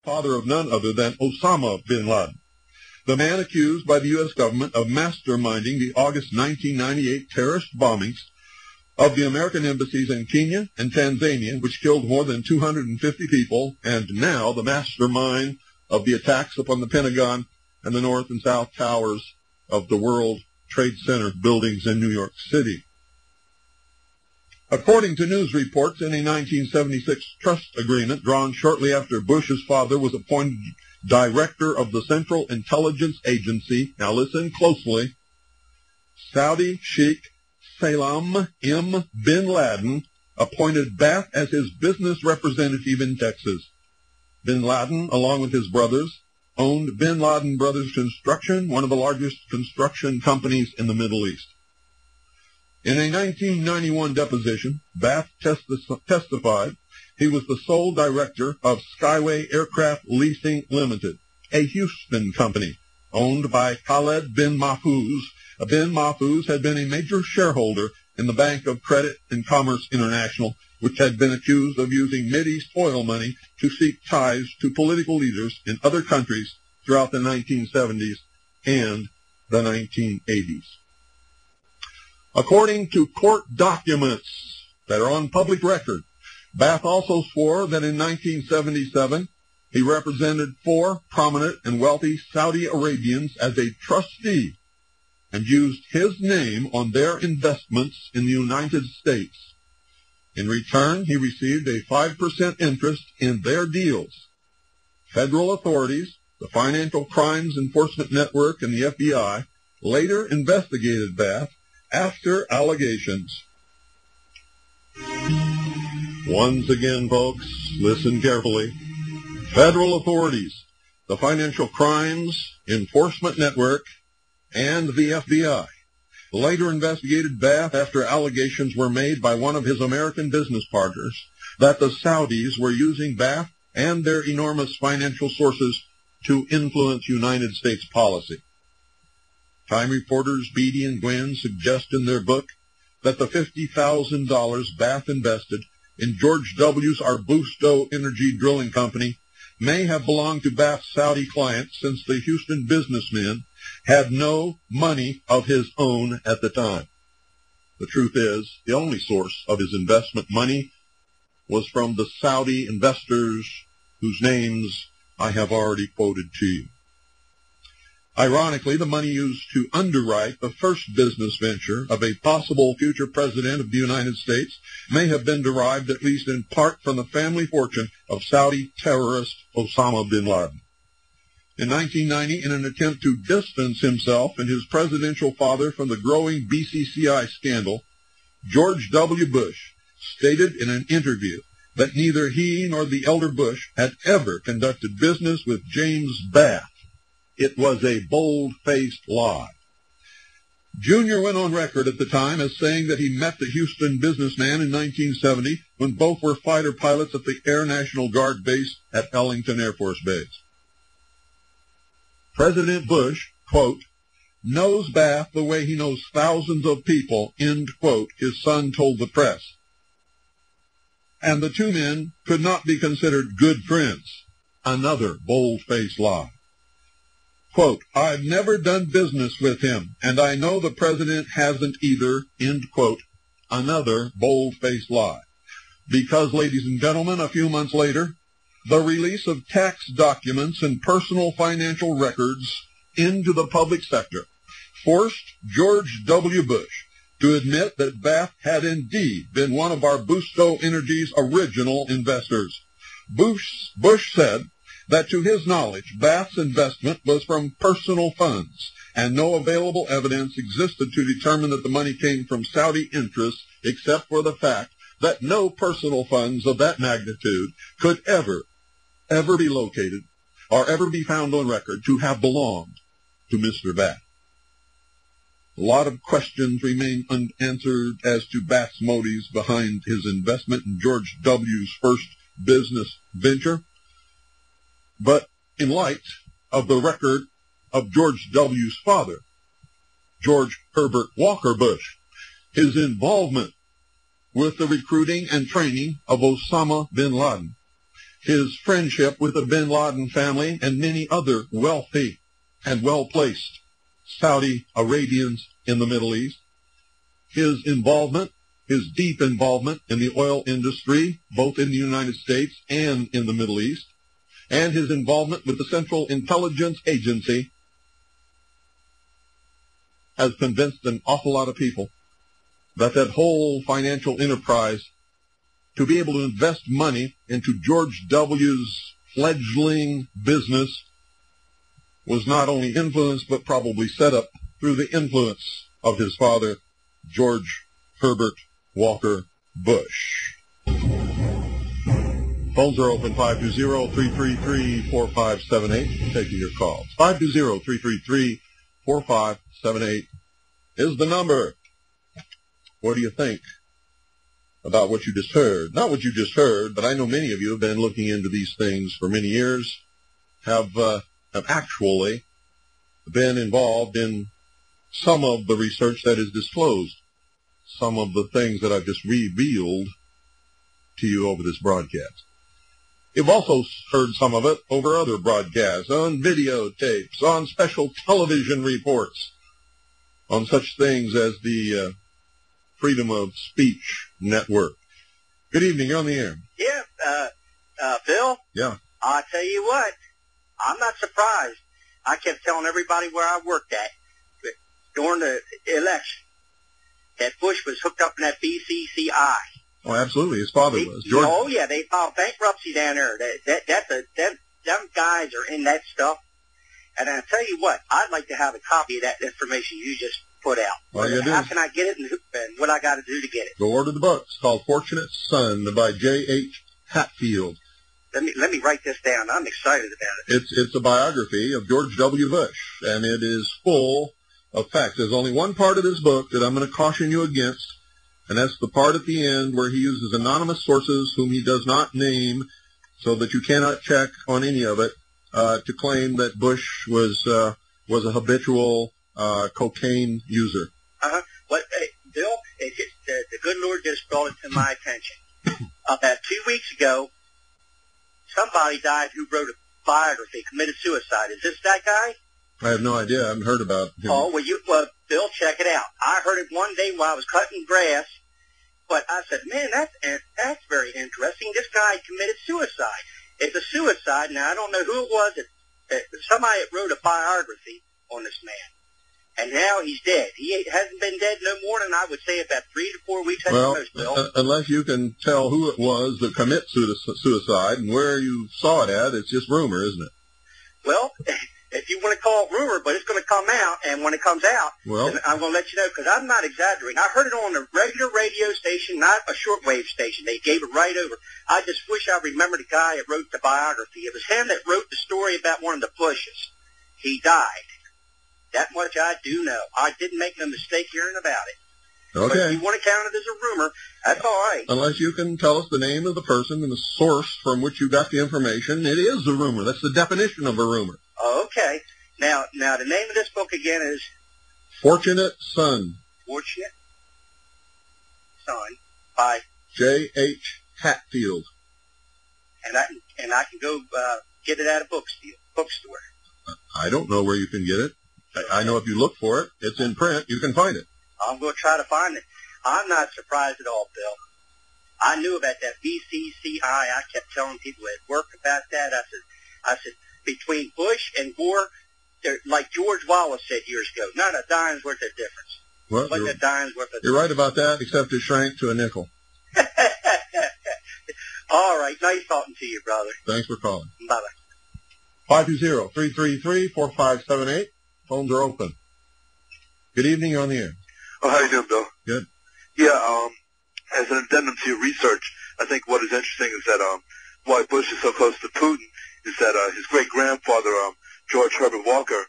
father of none other than Osama bin Laden, the man accused by the U.S. government of masterminding the August 1998 terrorist bombings of the American embassies in Kenya and Tanzania, which killed more than 250 people, and now the mastermind of the attacks upon the Pentagon and the North and South Towers of the World Trade Center buildings in New York City. According to news reports, in a 1976 trust agreement drawn shortly after Bush's father was appointed director of the Central Intelligence Agency, now listen closely, Saudi Sheikh Salman bin Laden appointed Bath as his business representative in Texas. Bin Laden, along with his brothers, owned Bin Laden Brothers Construction, one of the largest construction companies in the Middle East. In a 1991 deposition, Bath testified he was the sole director of Skyway Aircraft Leasing Limited, a Houston company owned by Khaled bin Mahfouz. Bin Mahfouz had been a major shareholder in the Bank of Credit and Commerce International, which had been accused of using Mideast oil money to seek ties to political leaders in other countries throughout the 1970s and the 1980s. According to court documents that are on public record, Bath also swore that in 1977 he represented 4 prominent and wealthy Saudi Arabians as a trustee and used his name on their investments in the United States. In return, he received a 5% interest in their deals. Federal authorities, the Financial Crimes Enforcement Network, and the FBI later investigated Bath after allegations. Once again, folks, listen carefully. Federal authorities, the Financial Crimes Enforcement Network, and the FBI later investigated Bath after allegations were made by one of his American business partners that the Saudis were using Bath and their enormous financial sources to influence United States policy. Time reporters Beatty and Gwynn suggest in their book that the $50,000 Bath invested in George W.'s Arbusto Energy Drilling Company may have belonged to Bath's Saudi clients, since the Houston businessman had no money of his own at the time. The truth is, the only source of his investment money was from the Saudi investors whose names I have already quoted to you. Ironically, the money used to underwrite the first business venture of a possible future president of the United States may have been derived, at least in part, from the family fortune of Saudi terrorist Osama bin Laden. In 1990, in an attempt to distance himself and his presidential father from the growing BCCI scandal, George W. Bush stated in an interview that neither he nor the elder Bush had ever conducted business with James Bath. It was a bold-faced lie. Junior went on record at the time as saying that he met the Houston businessman in 1970 when both were fighter pilots at the Air National Guard base at Ellington Air Force Base. President Bush, quote, knows Bath the way he knows thousands of people, end quote, his son told the press. And the two men could not be considered good friends. Another bold-faced lie. Quote, I've never done business with him, and I know the president hasn't either, end quote. Another bold-faced lie. Because, ladies and gentlemen, a few months later, the release of tax documents and personal financial records into the public sector forced George W. Bush to admit that Bath had indeed been one of Arbusto Energy's original investors. Bush said that to his knowledge, Bath's investment was from personal funds, and no available evidence existed to determine that the money came from Saudi interests, except for the fact that no personal funds of that magnitude could ever be located or ever be found on record to have belonged to Mr. Bath. A lot of questions remain unanswered as to Bath's motives behind his investment in George W.'s first business venture. But in light of the record of George W.'s father, George Herbert Walker Bush, his involvement with the recruiting and training of Osama bin Laden, his friendship with the bin Laden family and many other wealthy and well-placed Saudi Arabians in the Middle East, his deep involvement in the oil industry, both in the United States and in the Middle East, and his involvement with the Central Intelligence Agency has convinced an awful lot of people that whole financial enterprise, to be able to invest money into George W.'s fledgling business, was not only influenced but probably set up through the influence of his father, George Herbert Walker Bush. Phones are open, 520-333-4578. Taking your calls. 520-333-4578 is the number. What do you think about what you just heard? Not what you just heard, but I know many of you have been looking into these things for many years, have actually been involved in some of the research that is disclosed, some of the things that I've just revealed to you over this broadcast. You've also heard some of it over other broadcasts, on videotapes, on special television reports, on such things as the Freedom of Speech Network. Good evening. You're on the air. Yeah, Bill? Yeah. I'll tell you what, I'm not surprised. I kept telling everybody where I worked at during the election that Bush was hooked up in that BCCI. Oh, absolutely. His father was. George. Oh, yeah, they filed bankruptcy down there. Them guys are in that stuff. And I'll tell you what, I'd like to have a copy of that information you just put out. How can I get it and what I got to do to get it? Go order the book. It's called Fortunate Son by J.H. Hatfield. Let me write this down. I'm excited about it. It's a biography of George W. Bush, and it is full of facts. There's only one part of this book that I'm going to caution you against, and that's the part at the end where he uses anonymous sources whom he does not name, so that you cannot check on any of it, to claim that Bush was a habitual cocaine user. Well, Bill, the good Lord just brought it to my attention. About 2 weeks ago, somebody died who wrote a biography, committed suicide. Is this that guy? I have no idea. I haven't heard about him. Oh, well, Bill, check it out. I heard it one day while I was cutting grass, but I said, man, that's very interesting. This guy committed suicide. It's a suicide. Now, I don't know who it was. Somebody wrote a biography on this man. And now he's dead. He hasn't been dead no more than, I would say, about 3 to 4 weeks at the most, Bill. Unless you can tell who it was that commit suicide and where you saw it at, it's just rumor, isn't it? Well, if you want to call it rumor, but it's going to come out, and when it comes out, then I'm going to let you know, because I'm not exaggerating. I heard it on a regular radio station, not a shortwave station. They gave it right over. I just wish I remembered the guy that wrote the biography. It was him that wrote the story about one of the Bushes. He died. That much I do know. I didn't make no mistake hearing about it. Okay. But if you want to count it as a rumor, that's all right. Unless you can tell us the name of the person and the source from which you got the information, it is a rumor. That's the definition of a rumor. Okay. Now the name of this book again is Fortunate Son. Fortunate Son by J.H. Hatfield. And I can go get it at a bookstore. I don't know where you can get it. I know if you look for it, it's in print. You can find it. I'm going to try to find it. I'm not surprised at all, Bill. I knew about that BCCI. I kept telling people at work about that. I said, between Bush and Gore, like George Wallace said years ago, not a dime's worth of difference. Well, a dime's worth of difference. You're right about that, except it shrank to a nickel. All right. Nice talking to you, brother. Thanks for calling. Bye-bye. 520-333-4578. Phones are open. Good evening. You're on the air. Oh, how you doing, Bill? Good. Yeah, as an addendum to your research, I think what is interesting is that why Bush is so close to Putin is that his great-grandfather, George Herbert Walker,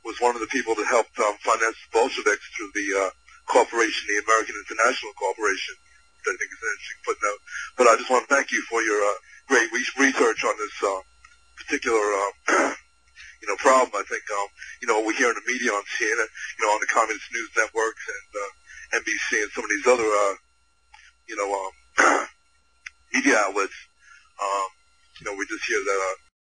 was one of the people that helped finance the Bolsheviks through the corporation, the American International Corporation, which I think is an interesting footnote. But I just want to thank you for your great research on this particular problem. I think, we hear in the media on CNN, on the Communist News Networks and NBC and some of these other, media outlets, We just hear that